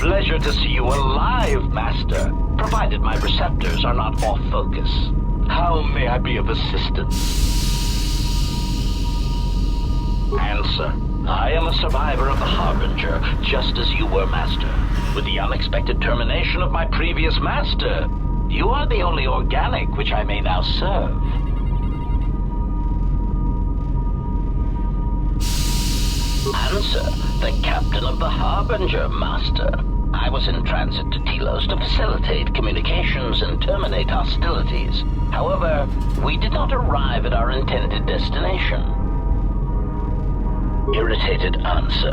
Pleasure to see you alive, Master, provided my receptors are not off focus. How may I be of assistance? Answer. I am a survivor of the Harbinger, just as you were, Master. With the unexpected termination of my previous Master, you are the only organic which I may now serve. Answer. The captain of the Harbinger, Master. I was in transit to Telos to facilitate communications and terminate hostilities. However, we did not arrive at our intended destination. Irritated answer.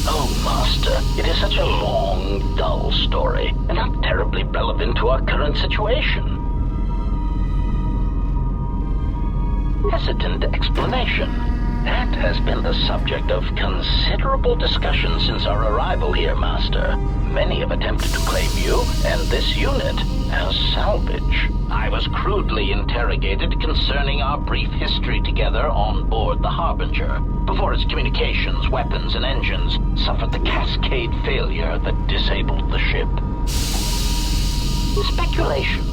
Oh, Master, it is such a long, dull story, and not terribly relevant to our current situation. Hesitant explanation. That has been the subject of considerable discussion since our arrival here, Master. Many have attempted to claim you and this unit as salvage. I was crudely interrogated concerning our brief history together on board the Harbinger, before its communications, weapons, and engines suffered the cascade failure that disabled the ship. Speculation.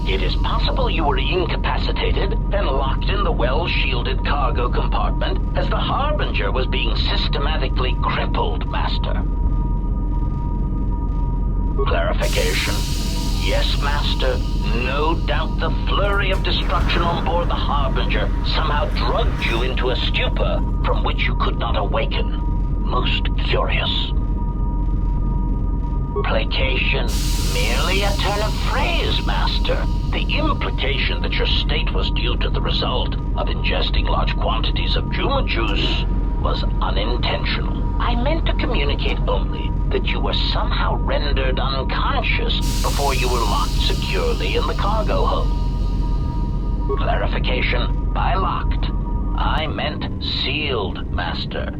It is possible you were incapacitated and locked in the well-shielded cargo compartment as the Harbinger was being systematically crippled, Master. Clarification. Yes, Master. No doubt the flurry of destruction on board the Harbinger somehow drugged you into a stupor from which you could not awaken. Most curious. Placation. Merely a turn of phrase, Master. The implication that your state was due to the result of ingesting large quantities of Juma juice was unintentional. I meant to communicate only that you were somehow rendered unconscious before you were locked securely in the cargo hold. Clarification. By locked, I meant sealed, Master.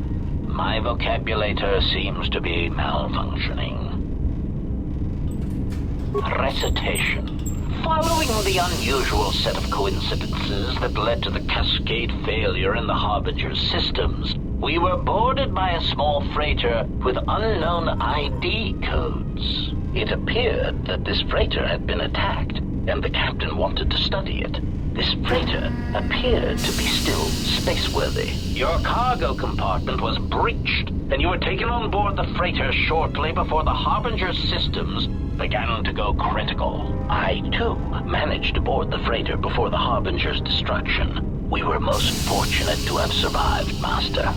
My vocabulator seems to be malfunctioning. Recitation. Following the unusual set of coincidences that led to the cascade failure in the Harbinger's systems, we were boarded by a small freighter with unknown ID codes. It appeared that this freighter had been attacked, and the captain wanted to study it. This freighter appeared to be still spaceworthy. Your cargo compartment was breached, and you were taken on board the freighter shortly before the Harbinger's systems began to go critical. I, too, managed to board the freighter before the Harbinger's destruction. We were most fortunate to have survived, Master.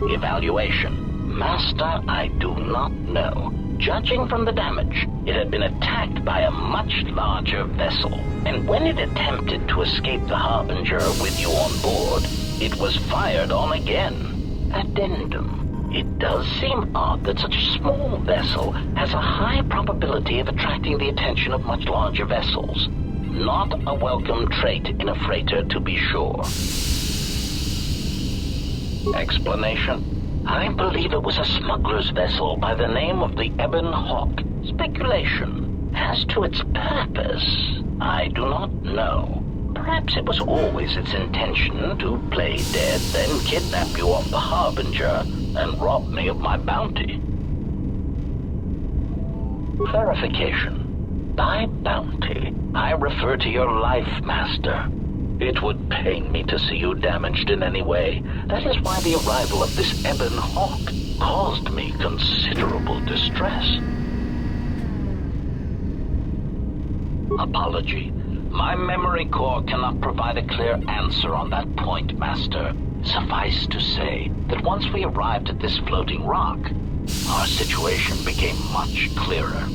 Evaluation. Master, I do not know. Judging from the damage, it had been attacked by a much larger vessel, and when it attempted to escape the Harbinger with you on board, it was fired on again. Addendum. It does seem odd that such a small vessel has a high probability of attracting the attention of much larger vessels. Not a welcome trait in a freighter, to be sure. Explanation. I believe it was a smuggler's vessel by the name of the Ebon Hawk. Speculation. As to its purpose, I do not know. Perhaps it was always its intention to play dead, then kidnap you off the Harbinger and rob me of my bounty. Clarification. By bounty, I refer to your life, Master. It would pain me to see you damaged in any way. That is why the arrival of this Ebon Hawk caused me considerable distress. Apology. My memory core cannot provide a clear answer on that point, Master. Suffice to say that once we arrived at this floating rock, our situation became much clearer.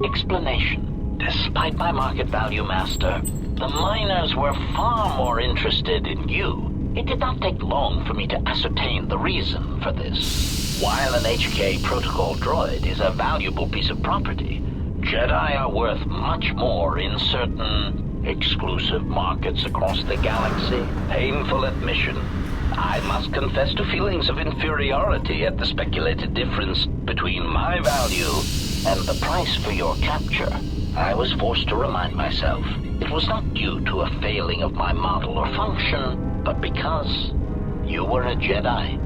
Explanation. Despite my market value, Master, the miners were far more interested in you It did not take long for me to ascertain the reason for this. While an HK protocol droid is a valuable piece of property, Jedi are worth much more in certain exclusive markets across the galaxy. Painful admission. I must confess to feelings of inferiority at the speculated difference between my value and the price for your capture. I was forced to remind myself it was not due to a failing of my model or function, but because you were a Jedi.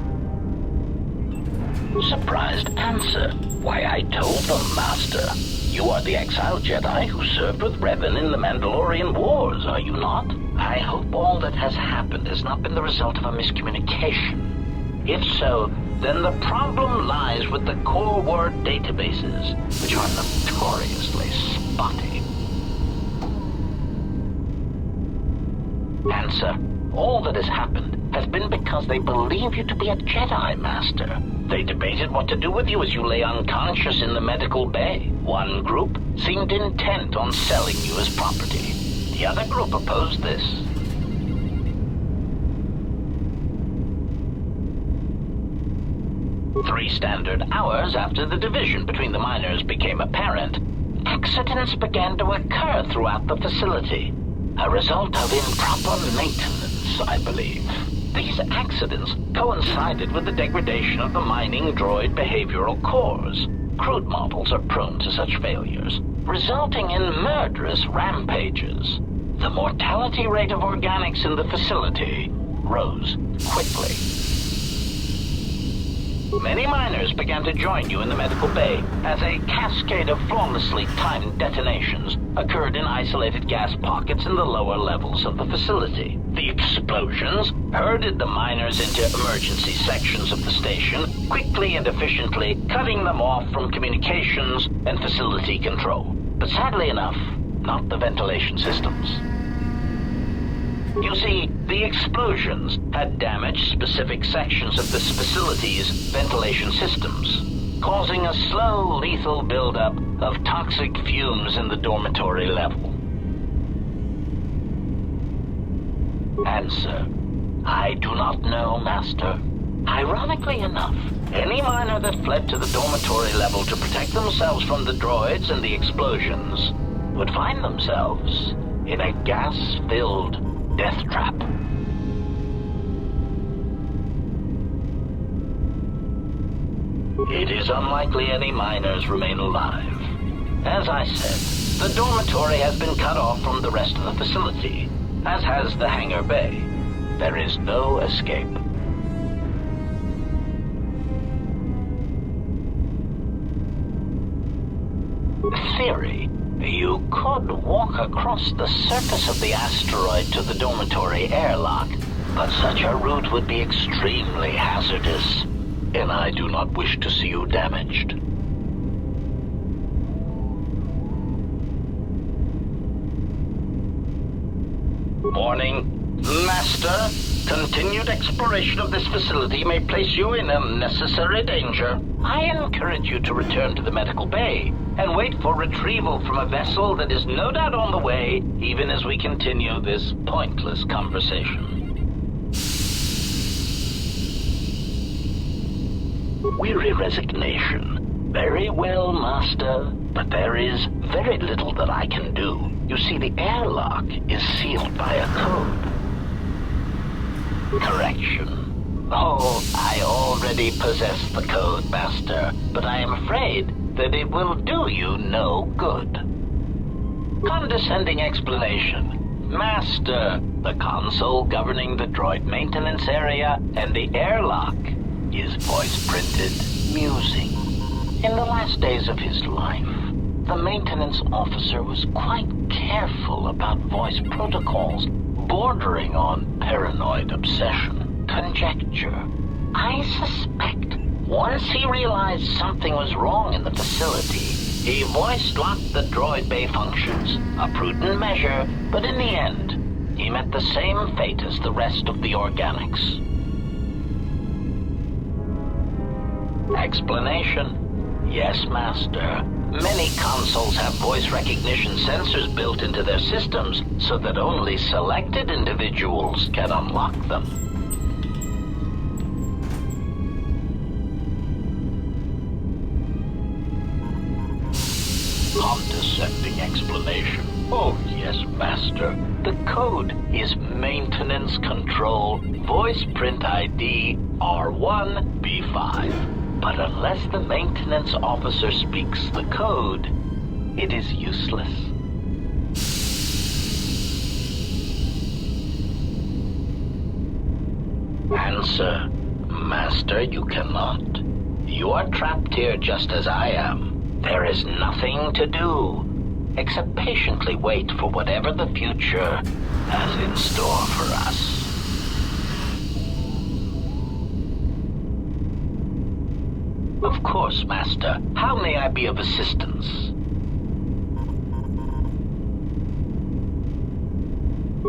Surprised answer. Why, I told them, Master. You are the exiled Jedi who served with Revan in the Mandalorian Wars, are you not? I hope all that has happened has not been the result of a miscommunication. If so, then the problem lies with the core word databases, which are notoriously spotty. Answer. All that has happened has been because they believe you to be a Jedi, Master. They debated what to do with you as you lay unconscious in the medical bay. One group seemed intent on selling you as property. The other group opposed this. Three standard hours after the division between the miners became apparent, accidents began to occur throughout the facility. A result of improper maintenance, I believe. These accidents coincided with the degradation of the mining droid behavioral cores. Crude models are prone to such failures, resulting in murderous rampages. The mortality rate of organics in the facility rose quickly. Many miners began to join you in the medical bay as a cascade of flawlessly timed detonations occurred in isolated gas pockets in the lower levels of the facility. The explosions herded the miners into emergency sections of the station, quickly and efficiently cutting them off from communications and facility control. But sadly enough, not the ventilation systems. You see, the explosions had damaged specific sections of this facility's ventilation systems, causing a slow, lethal buildup of toxic fumes in the dormitory level. Answer. I do not know, Master. Ironically enough, any miner that fled to the dormitory level to protect themselves from the droids and the explosions would find themselves in a gas-filled death trap. It is unlikely any miners remain alive. As I said, the dormitory has been cut off from the rest of the facility, as has the hangar bay. There is no escape. Theory. You could walk across the surface of the asteroid to the dormitory airlock, but such a route would be extremely hazardous, and I do not wish to see you damaged. Warning. Master, continued exploration of this facility may place you in unnecessary danger. I encourage you to return to the medical bay and wait for retrieval from a vessel that is no doubt on the way, even as we continue this pointless conversation. Weary resignation. Very well, Master, but there is very little that I can do. You see, the airlock is sealed by a code. Correction. Oh, I already possess the code, Master, but I am afraid that it will do you no good. Condescending explanation. Master, the console governing the droid maintenance area and the airlock is voice-printed musing. In the last days of his life, the maintenance officer was quite careful about voice protocols, bordering on paranoid obsession. Conjecture. I suspect once he realized something was wrong in the facility, he voice-locked the droid bay functions. A prudent measure, but in the end, he met the same fate as the rest of the organics. Explanation? Yes, Master. Many consoles have voice recognition sensors built into their systems so that only selected individuals can unlock them. accepting explanation. Oh, yes, Master. The code is Maintenance Control Voiceprint ID R1B5. But unless the maintenance officer speaks the code, it is useless. Answer. Master, you cannot. You are trapped here just as I am. There is nothing to do except patiently wait for whatever the future has in store for us. Of course, Master. How may I be of assistance?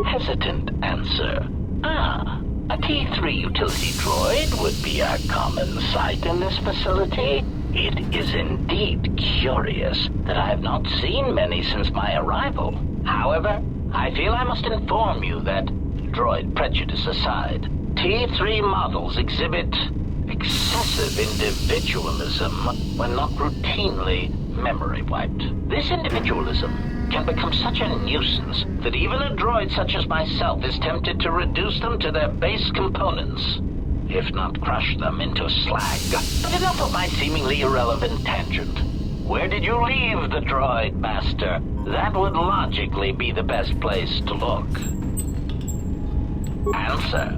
Hesitant answer. A T3 utility droid would be a common sight in this facility. It is indeed curious that I have not seen many since my arrival. However, I feel I must inform you that, droid prejudice aside, T3 models exhibit excessive individualism when not routinely memory wiped. This individualism can become such a nuisance that even a droid such as myself is tempted to reduce them to their base components, if not crush them into slag. But enough of my seemingly irrelevant tangent. Where did you leave the droid, Master? That would logically be the best place to look. Answer.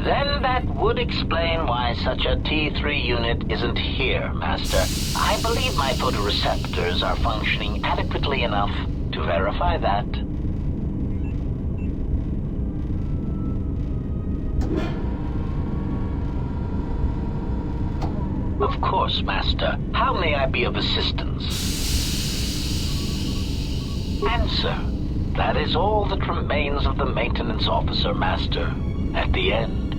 Then that would explain why such a T3 unit isn't here, Master. I believe my photoreceptors are functioning adequately enough to verify that. Of course, Master. How may I be of assistance? Answer. That is all that remains of the maintenance officer, Master. At the end,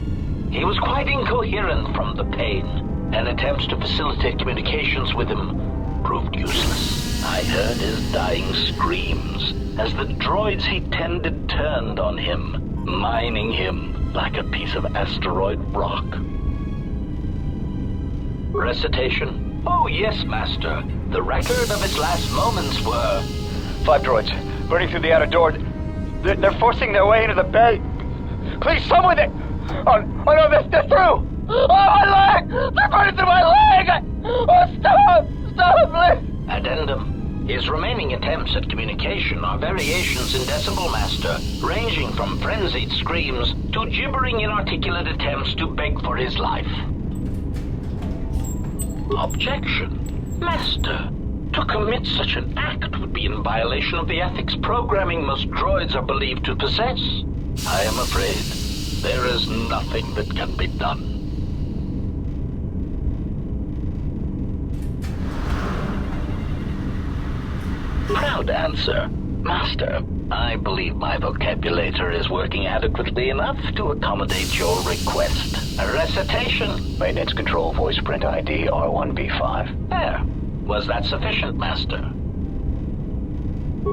he was quite incoherent from the pain, and attempts to facilitate communications with him proved useless. I heard his dying screams as the droids he tended turned on him, mining him like a piece of asteroid rock. Recitation? Oh, yes, Master. The record of its last moments were... 5 droids, burning through the outer door. They're forcing their way into the bay. Please, someone there! Oh no, they're through! Oh, my leg! They're burning through my leg! Oh, stop! Stop, please! Addendum. His remaining attempts at communication are variations in decibel, Master, ranging from frenzied screams to gibbering inarticulate attempts to beg for his life. Objection. Master, to commit such an act would be in violation of the ethics programming most droids are believed to possess. I am afraid there is nothing that can be done. Proud answer. Master, I believe my vocabulator is working adequately enough to accommodate your request. A recitation. Maintenance Control Voiceprint ID R1B5. There. Was that sufficient, Master?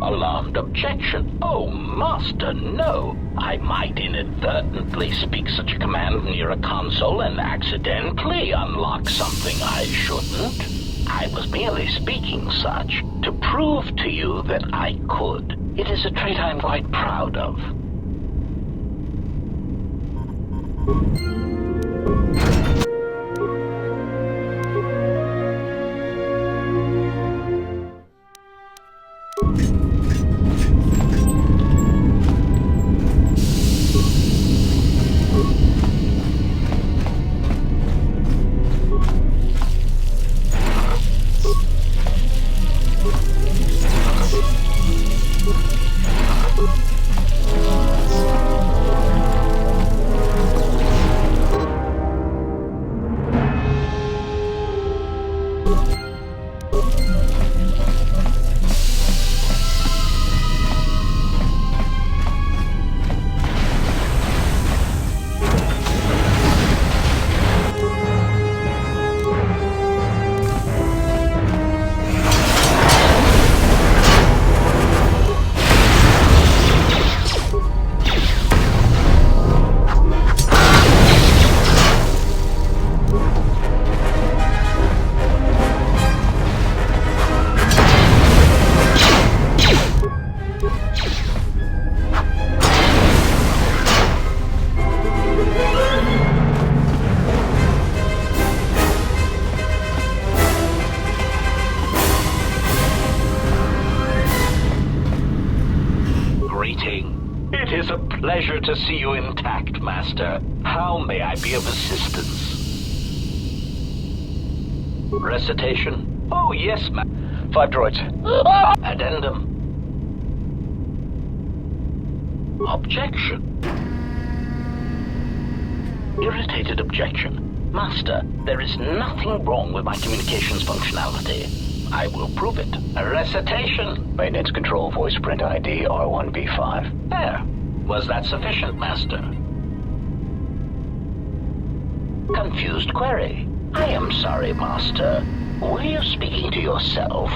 Alarmed objection. Oh, Master, no. I might inadvertently speak such a command near a console and accidentally unlock something I shouldn't. I was merely speaking such to prove to you that I could. It is a trait I'm quite proud of. to see you intact, Master. How may I be of assistance? Recitation? Oh, yes, 5 droids. Addendum. Objection. Irritated objection. Master, there is nothing wrong with my communications functionality. I will prove it. A recitation. Maintenance control, Voiceprint ID R1B5. There. Was that sufficient, Master? Confused query. I am sorry, Master. Were you speaking to yourself?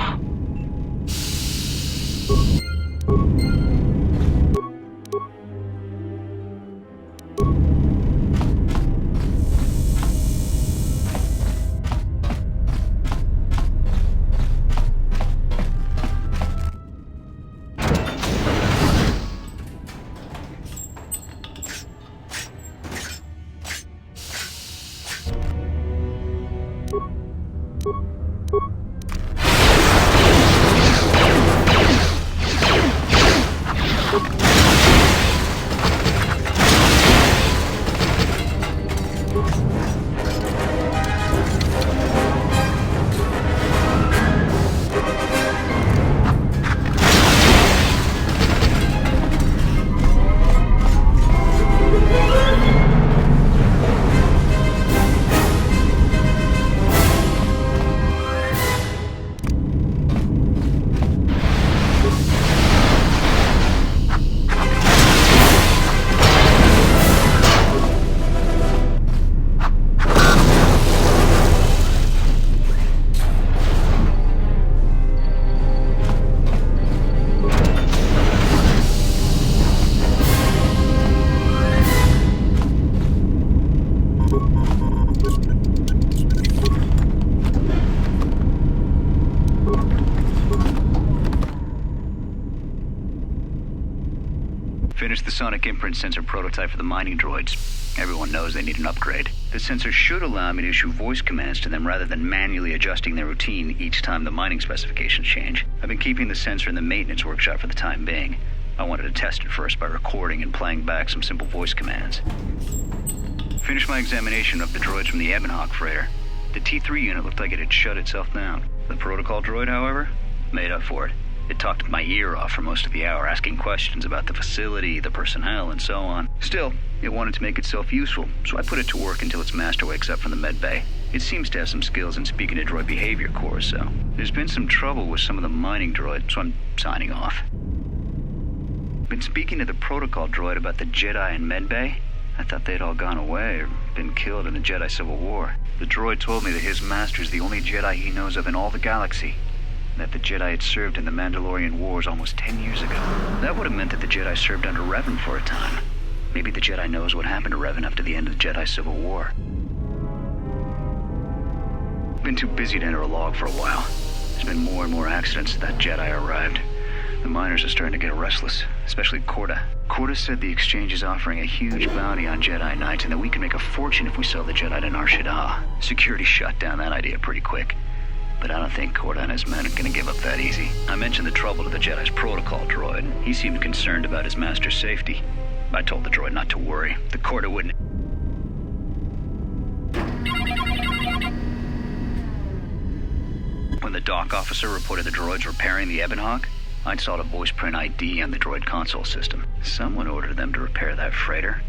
Finished the sonic imprint sensor prototype for the mining droids. Everyone knows they need an upgrade. The sensor should allow me to issue voice commands to them rather than manually adjusting their routine each time the mining specifications change. I've been keeping the sensor in the maintenance workshop for the time being. I wanted to test it first by recording and playing back some simple voice commands. Finished my examination of the droids from the Ebonhawk freighter. The T3 unit looked like it had shut itself down. The protocol droid, however, made up for it. It talked my ear off for most of the hour, asking questions about the facility, the personnel, and so on. Still, it wanted to make itself useful, so I put it to work until its master wakes up from the med bay. It seems to have some skills in speaking to droid behavior cores, so there's been some trouble with some of the mining droids, so I'm signing off. Been speaking to the protocol droid about the Jedi in med bay. I thought they'd all gone away or been killed in the Jedi Civil War. The droid told me that his master's the only Jedi he knows of in all the galaxy, that the Jedi had served in the Mandalorian Wars almost 10 years ago. That would have meant that the Jedi served under Revan for a time. Maybe the Jedi knows what happened to Revan after the end of the Jedi Civil War. Been too busy to enter a log for a while. There's been more and more accidents since that Jedi arrived. The miners are starting to get restless, especially Korta. Korta said the exchange is offering a huge bounty on Jedi Knights and that we can make a fortune if we sell the Jedi to Nar Shaddaa. Security shut down that idea pretty quick. But I don't think Korta and his men are going to give up that easy. I mentioned the trouble to the Jedi's protocol droid. He seemed concerned about his master's safety. I told the droid not to worry. The Korta wouldn't... When the dock officer reported the droids repairing the Ebonhawk, I installed a Voiceprint ID on the droid console system. Someone ordered them to repair that freighter,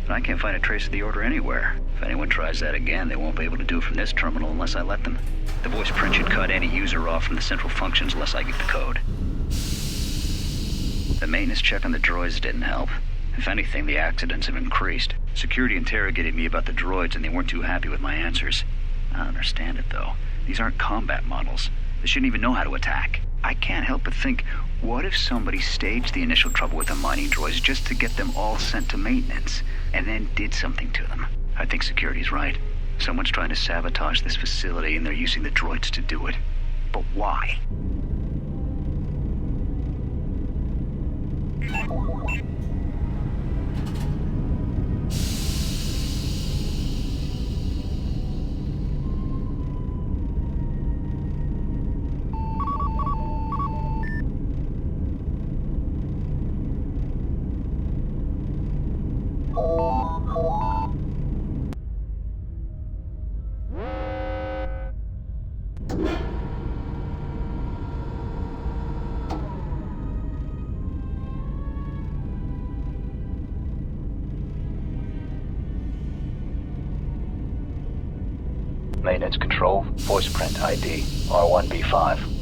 but I can't find a trace of the order anywhere. If anyone tries that again, they won't be able to do it from this terminal unless I let them. The Voiceprint should cut any user off from the central functions unless I get the code. The maintenance check on the droids didn't help. If anything, the accidents have increased. Security interrogated me about the droids and they weren't too happy with my answers. I don't understand it, though. These aren't combat models. They shouldn't even know how to attack. I can't help but think, what if somebody staged the initial trouble with the mining droids just to get them all sent to maintenance, and then did something to them? I think security's right. Someone's trying to sabotage this facility, and they're using the droids to do it. But why? Maintenance control, Voiceprint ID, R1B5.